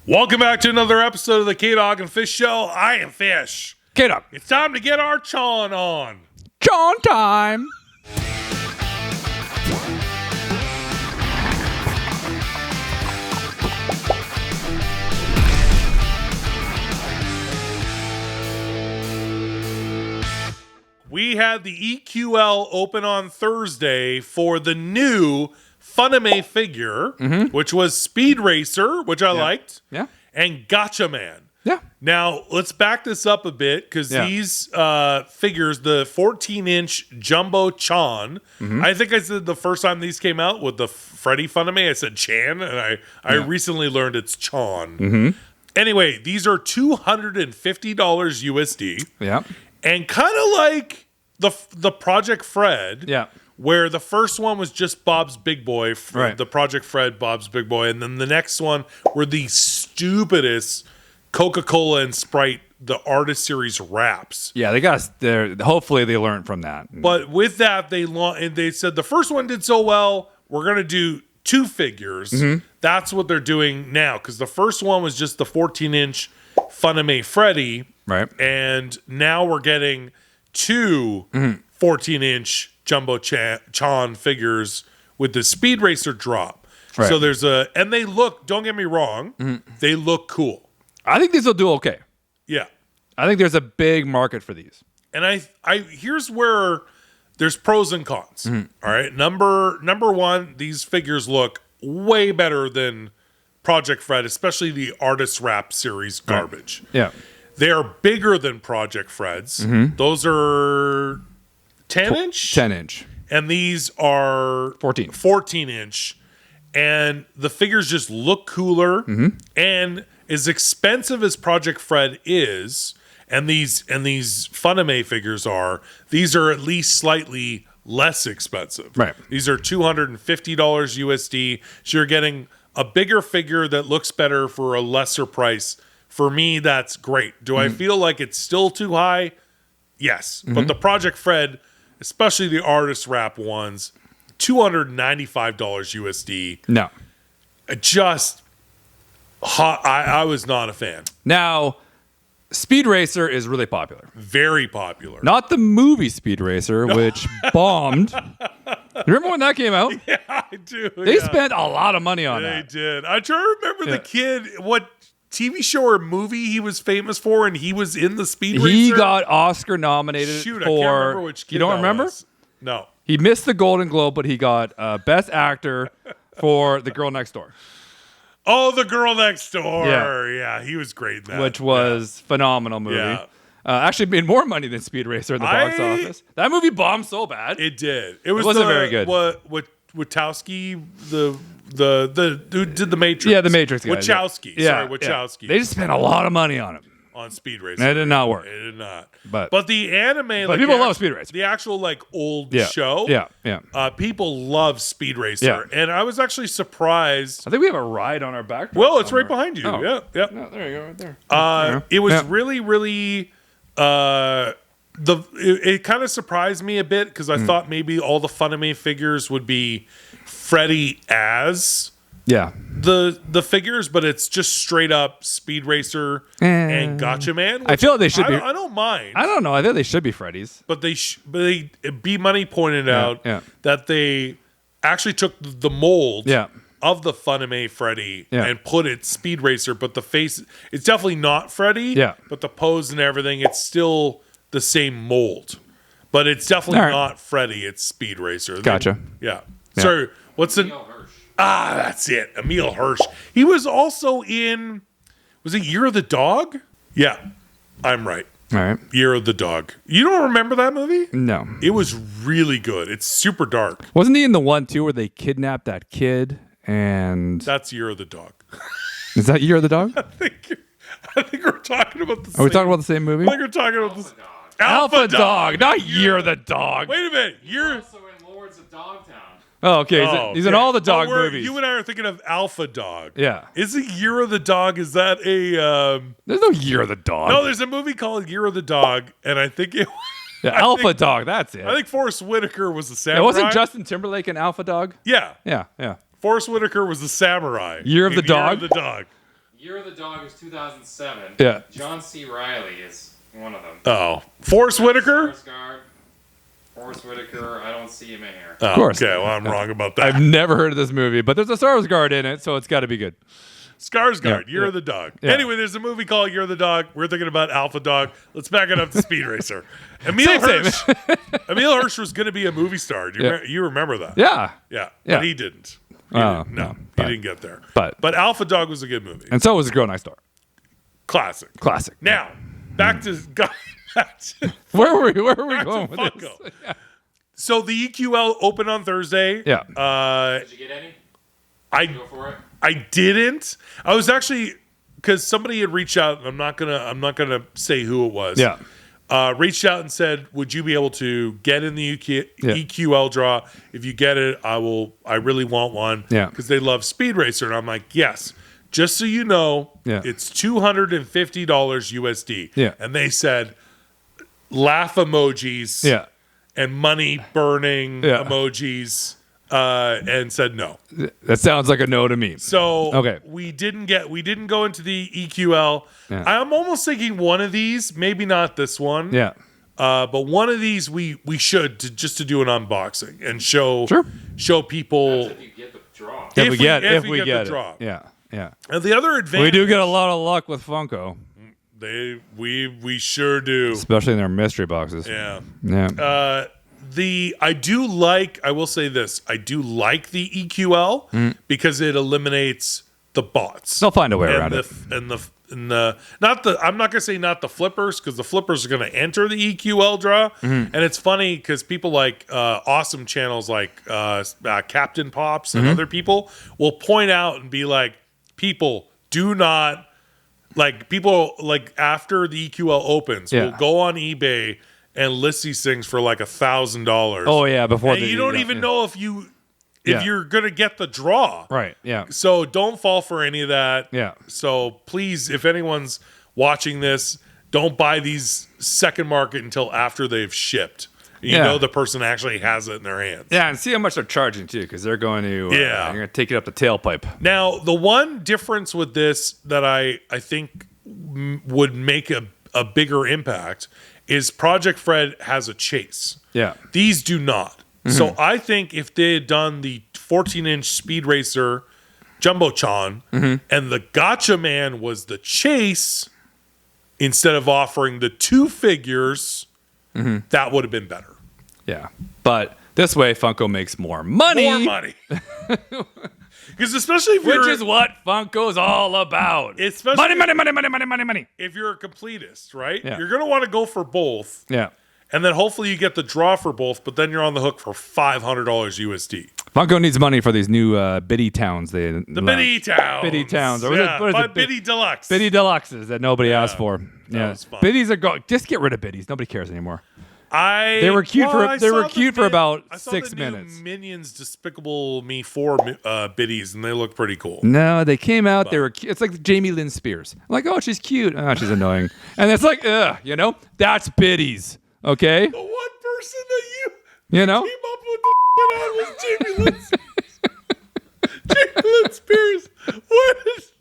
Welcome back to another episode of the K-Dog and Fish Show. I am Fish. K-Dog. It's time to get our Chon on. Chon time. We had the EQL open on Thursday for the new Funame figure, which was Speed Racer, which I liked, and Gotcha Man. Yeah. Now, let's back this up a bit because these figures, the 14-inch Jumbo Chan, I think I said the first time these came out with the Freddy Funame, I said Chan, and I recently learned it's Chan. Anyway, these are $250 USD. Yeah. And kind of like the Project Fred, where the first one was just Bob's Big Boy, the Project Fred, Bob's Big Boy, and then the next one were the stupidest Coca-Cola and Sprite, the Artist Series wraps. Yeah, they got there. Hopefully, they learned from that. But with that, they said the first one did so well, we're gonna do two figures. That's what they're doing now because the first one was just the 14-inch Funame Freddy, right? And now we're getting two 14-inch Jumbo Chan figures with the Speed Racer drop. Right. So there's and they look, don't get me wrong, they look cool. I think these will do okay. Yeah. I think there's a big market for these. And I here's where there's pros and cons. All right. Number one, these figures look way better than Project Fred, especially the Artist Wrap series garbage. Right. Yeah. They are bigger than Project Fred's. Those are 10-inch? 10-inch. And these are 14-inch. And the figures just look cooler. And as expensive as Project Fred is, and these Funame figures are, these are at least slightly less expensive. Right. These are $250 USD. So you're getting a bigger figure that looks better for a lesser price. For me, that's great. Do I feel like it's still too high? Yes. But the Project Fred, especially the Artist Wrap ones, $295 USD. No. Just hot. I was not a fan. Now, Speed Racer is really popular. Very popular. Not the movie Speed Racer, which bombed. Remember when that came out? Yeah, I do. They spent a lot of money on that. They did. I try to remember the kid, what TV show or movie he was famous for, and he was in the Speed Racer. He got Oscar nominated for. I can't remember which kid. You don't remember? Was. No. He missed the Golden Globe, but he got Best Actor for The Girl Next Door. Oh, The Girl Next Door. Yeah, he was great in that. Which was phenomenal movie. Yeah. Actually made more money than Speed Racer in the box office. That movie bombed so bad. It did. It wasn't very good. What Wachowski, the who did the Matrix? Yeah, the Matrix guy. Wachowski. Yeah. Sorry, Wachowski. Yeah. They just spent a lot of money on it. On Speed Racer. It did not work. It did not. But the anime, but people love Speed Racer. The actual old show. Yeah. People love Speed Racer. And I was actually surprised. I think we have a ride on our back. Well, it's right behind you. Oh. Yeah. No, there you go, right there. It was really, really it kind of surprised me a bit because I thought maybe all the Funame figures would be Freddy as the figures, but it's just straight up Speed Racer and Gotcha Man. I feel like they should be. I don't mind. I don't know. I think they should be Freddy's. But B Money pointed out that they actually took the mold of the Funame Freddy and put it Speed Racer, but the face, it's definitely not Freddy. Yeah. But the pose and everything, it's still the same mold. But it's definitely not Freddy, it's Speed Racer. Gotcha. Sorry, what's the... that's it. Emil Hirsch. He was also in... Was it Year of the Dog? Yeah, I'm right. All right. Year of the Dog. You don't remember that movie? No. It was really good. It's super dark. Wasn't he in the one, too, where they kidnapped that kid and... That's Year of the Dog. Is that Year of the Dog? I think we're talking about the same... Are we talking about the same movie? I think we're talking about the... Alpha Dog, not Year of the Dog. Wait a minute. You're... Also in Lords of Dogtown. Oh, okay. He's in all the dog movies. You and I are thinking of Alpha Dog. Yeah. Is it Year of the Dog? Is that a... There's no Year of the Dog. No, there's a movie called Year of the Dog, and I think it... Alpha Dog, that's it. I think Forrest Whitaker was the samurai. Wasn't Justin Timberlake in Alpha Dog? Yeah. Yeah. Forrest Whitaker was the samurai. Year of the Dog? Year of the Dog. Year of the Dog is 2007. Yeah. John C. Riley is one of them. Oh, Forrest Whitaker. Skarsgård, Forrest Whitaker. I don't see him in here. Oh, Of course. Okay, well, I'm wrong about that. I've never heard of this movie, but there's a Skarsgård in it, so it's got to be good. Skarsgård, Yeah, Year yeah. of the Dog. Yeah. Anyway, there's a movie called Year of the Dog. We're thinking about Alpha Dog. Let's back it up to Speed Racer. Emil Same. Hirsch. Emil Hirsch was going to be a movie star. Do you, Yeah. you remember that? Yeah. Yeah, Yeah. but he didn't. He Oh, didn't. No, no, he but- didn't get there. but- Alpha Dog was a good movie. And so was Girl Next Door. Classic. Classic. Now, back to Where were we back going to with Funko. this? So the EQL opened on Thursday. Yeah. Did you get any? I Go for it. I didn't. I was actually because somebody had reached out. I'm not gonna say who it was. Yeah. Reached out and said, "Would you be able to get in the Yeah. EQL draw? If you get it, I will. I really want one. Yeah. Because they love Speed Racer." And I'm like, "Yes." Just so you know, Yeah. it's $250 USD. Yeah. And they said, laugh emojis. Yeah. And money burning Yeah. emojis. And said no. That sounds like a no to me. So Okay. we didn't go into the EQL. Yeah. I'm almost thinking one of these, maybe not this one. Yeah. But one of these we should just to do an unboxing and show people If you get the draw. If we get the it. draw. Yeah. Yeah. And the other advantage We do get a lot of luck with Funko, we sure do. especially in their mystery boxes. Yeah. Yeah. I will say this. I do like the EQL because it eliminates the bots. They'll find a way around it. I'm not gonna say not the flippers because the flippers are gonna enter the EQL draw, and it's funny because people like awesome channels like Captain Pops and other people will point out and be like, people do not people after the EQL opens will go on eBay and list these things for like $1,000. Oh yeah, before and you don't even know if Yeah. you're gonna get the draw. Right. Yeah. So don't fall for any of that. Yeah. So please, if anyone's watching this, don't buy these second market until after they've shipped. You know the person actually has it in their hands. Yeah, and see how much they're charging too, because they're going to Yeah. you're going to take it up the tailpipe. Now, the one difference with this that I think would make a bigger impact is Project Fred has a chase. Yeah. These do not. So I think if they had done the 14-inch Speed Racer Jumbotron and the Gotcha Man was the chase instead of offering the two figures, that would have been better. Yeah. But this way Funko makes more money. More money. Because especially if Which you're, is what Funko's all about. especially Money. if you're a completist, right? Yeah. You're going to want to go for both. Yeah. And then hopefully you get the draw for both, but then you're on the hook for $500 USD. Funko needs money for these new Bitty Towns. The Bitty Towns. Bitty Towns. Or Yeah, what is by it? Bitty Deluxe. Bitty Deluxes that nobody asked for. Yeah. was fun. Bitties are going. Just get rid of Bitties. Nobody cares anymore. They were cute for about I saw 6 the new minutes. Minions Despicable Me 4 biddies, and they look pretty cool. No, they came out. They were. It's like Jamie Lynn Spears. I'm like, oh, she's cute. Oh, she's annoying. And it's like, ugh, that's Bitties. Okay, The one person that you know. came up with the on was Jamie Lynn Spears. Jamie Lynn Spears. What is?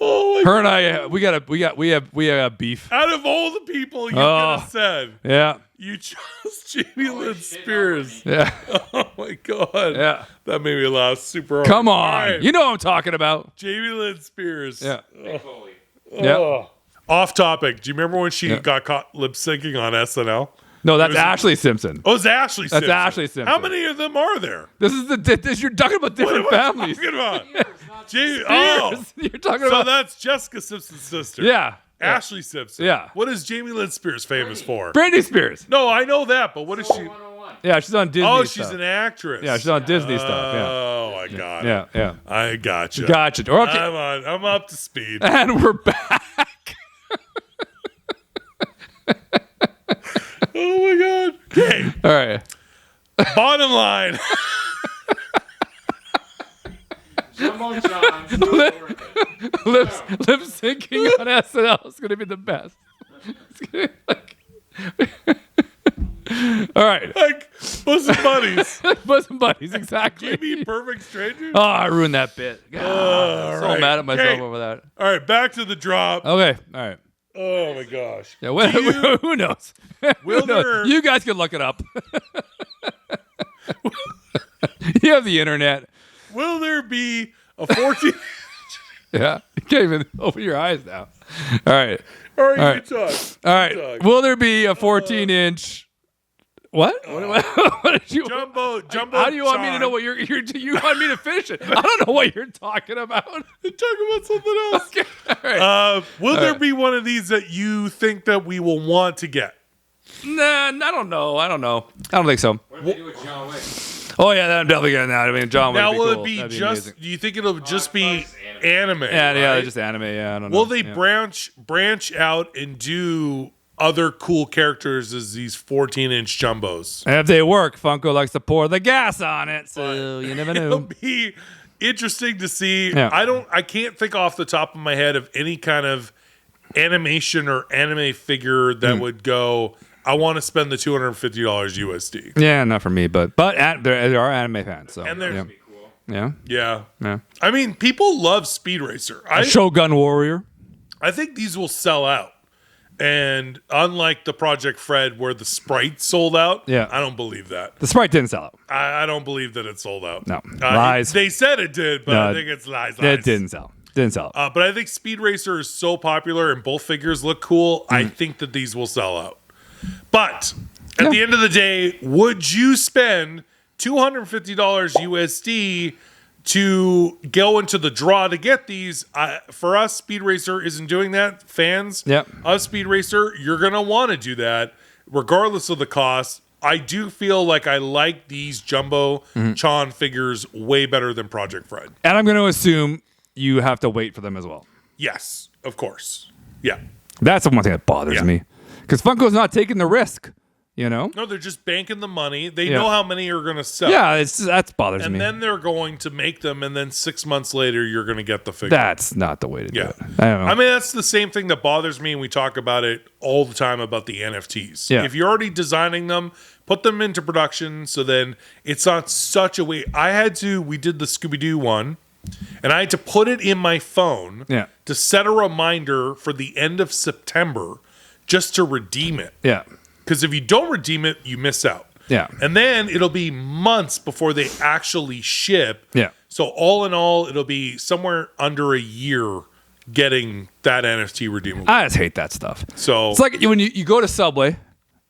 Oh my Her and I, we have beef. Out of all the people you could Oh. have said, Yeah, you chose Jamie Lynn Spears. yeah, Oh my god. yeah. That made me laugh super hard. Come on, All right. you know what I'm talking about. Jamie Lynn Spears. Yeah, Mick Foley. yeah. Oh. Off topic. Do you remember when she Yeah. got caught lip syncing on SNL? No, that's was- Ashley Simpson. Oh, it's Ashley Simpson. Ashley Simpson. How many of them are there? This is you're talking about different What am I families. talking about? Not Jamie, oh, Spears. You're talking so about that's Jessica Simpson's sister. yeah. Ashley Simpson. Yeah. What is Jamie Lynn Spears famous for? Brandy Spears. No, I know that, but what is she? 101. Yeah, she's on Disney. Oh, stuff. she's an actress. Yeah, she's on Disney stuff. Oh, I got it. Yeah, yeah. I got you. Gotcha. Okay, I'm up to speed. and we're back. Oh my god. Okay. All right. Bottom line. Jumbo John. so worth it. Lip syncing on SNL is going to be the best. It's gonna be like... All right. Like Bosom buddies. Bosom buddies, exactly. Maybe perfect strangers. Oh, I ruined that bit. God, I'm so right. mad at myself Okay. over that. All right, back to the drop. Okay, all right. Oh my gosh. Yeah, well, who knows? Will Who knows? there- You guys can look it up. You have the internet. Will there be a 14? Yeah, you can't even open your eyes now. All right, All right, All right. good talk. all right. Talk. Will there be a 14-inch? What? What did you? Jumbo. How do you want me to John. know what you're? You want me to finish it? I don't know what you're talking about. Talk about something else. Okay, all right. Will there right. be one of these that you think that we will want to get? Nah, I don't know. I don't think so. What did they do with John Wick? Oh yeah, I'm definitely getting that. I mean, John. Now, would will cool. it be That'd just? amazing. Do you think it'll just I be thought it was anime? Yeah, right? just anime. Yeah, I don't know. Will they Yeah. branch out and do other cool characters as these 14-inch jumbos? And if they work, Funko likes to pour the gas on it, so you never It'll know. be interesting to see. Yeah. I can't think off the top of my head of any kind of animation or anime figure Hmm. that would go, I want to spend the $250 USD. Yeah, not for me, but there are anime fans. So And there's- yeah. Be cool. Yeah. Yeah. I mean, people love Speed Racer. Shogun Warrior. I think these will sell out. And unlike the Project Fred where the Sprite sold out, Yeah. I don't believe that. The Sprite didn't sell out. I don't believe that it sold out. No. Lies. They said it did, but No, I think it's lies. It didn't sell. Didn't sell. But I think Speed Racer is so popular and both figures look cool. I think that these will sell out. But at the end of the day, would you spend $250 USD to go into the draw to get these? For us, Speed Racer isn't doing that. Fans Yep. of Speed Racer, you're going to want to do that regardless of the cost. I do feel like I like these Jumbo Chan figures way better than Project Fred. And I'm going to assume you have to wait for them as well. Yes, of course. Yeah. That's the one thing that bothers Yeah. me. Because Funko's not taking the risk, you know? No, they're just banking the money. They Yeah. know how many are going to sell. Yeah, that bothers And me. then they're going to make them, and then 6 months later, you're going to get the figure. That's not the way to do Yeah. it. I don't know. I mean, that's the same thing that bothers me, and we talk about it all the time about the NFTs. Yeah. If you're already designing them, put them into production so then it's not such a way. We did the Scooby-Doo one, and I had to put it in my phone Yeah. to set a reminder for the end of September just to redeem it. yeah. Because if you don't redeem it, you miss out. Yeah. And then it'll be months before they actually ship. Yeah. So all in all, it'll be somewhere under a year getting that NFT redeemable. I just hate that stuff. So It's like when you go to Subway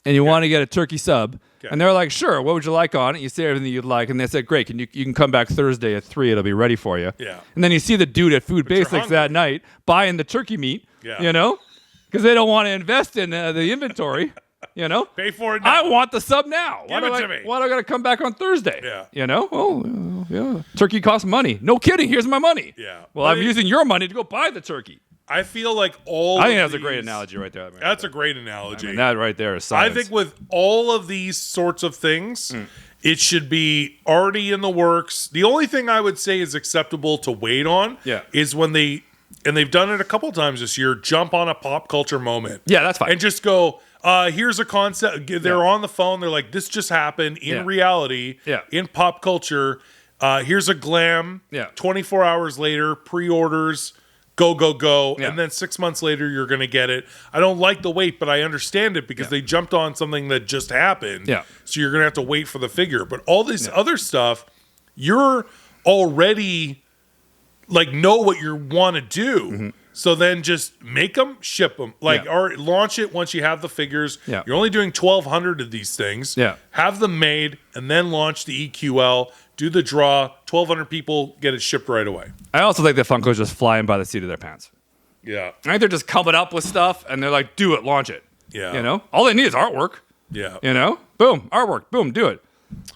and you want to get a turkey sub, and they're like, "Sure, what would you like on it?" You say everything you'd like, and they said, "Great, you can come back Thursday at 3. It'll be ready for you." Yeah. And then you see the dude at Food you're Basics that night buying the turkey meat. Yeah. You know, because they don't want to invest in the inventory. You know, pay for it now. I want the sub now. Give it to me. Why do I got to come back on Thursday? Yeah. You know, yeah. Turkey costs money. No kidding. Here's my money. Yeah. Well, I'm using your money to go buy the turkey. I feel like all I think of that's a great these- analogy right there. That's a great analogy. That right there is I science. think with all of these sorts of things, it should be already in the works. The only thing I would say is acceptable to wait on is when they've done it a couple times this year, jump on a pop culture moment. Yeah, that's fine. And just go, here's a concept. They're on the phone. They're like, this just happened in reality, in pop culture. Here's a glam. 24 hours later, pre-orders, go. And then 6 months later, you're going to get it. I don't like the wait, but I understand it because they jumped on something that just happened. So you're going to have to wait for the figure. But all this other stuff, you're already like know what you want to do. So then just make them, ship them, or launch it once you have the figures. You're only doing 1,200 of these things. Have them made and then launch the EQL, do the draw, 1,200 people get it shipped right away. I also think that Funko's just flying by the seat of their pants. Yeah. I think they're just coming up with stuff and they're like, do it, launch it. Yeah. You know, all they need is artwork. Yeah. You know, boom, artwork, boom, do it.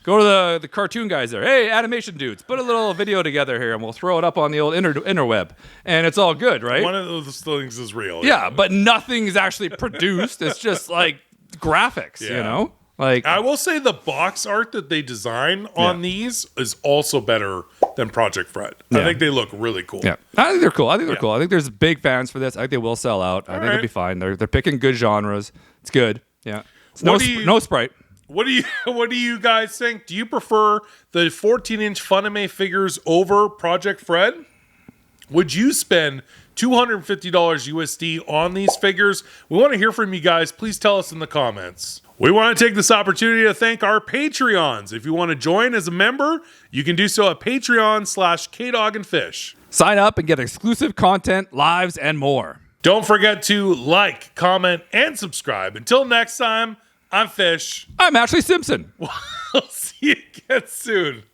Go to the cartoon guys there. Hey, animation dudes, put a little video together here and we'll throw it up on the old interweb. And it's all good, right? One of those things is real. Yeah, but nothing's actually produced. It's just like graphics, you know? Like I will say the box art that they design on these is also better than Project Fred. I think they look really cool. Yeah, I think they're cool. I think there's big fans for this. I think they will sell out. I think they'll be fine. They're picking good genres. It's good. Yeah. It's no Sprite. What do you guys think? Do you prefer the 14-inch Funime figures over Project Fred? Would you spend $250 USD on these figures? We want to hear from you guys. Please tell us in the comments. We want to take this opportunity to thank our Patreons. If you want to join as a member, you can do so at Patreon/kdogandfish. Sign up and get exclusive content, lives, and more. Don't forget to like, comment, and subscribe. Until next time, I'm Fish. I'm Ashley Simpson. We'll see you again soon.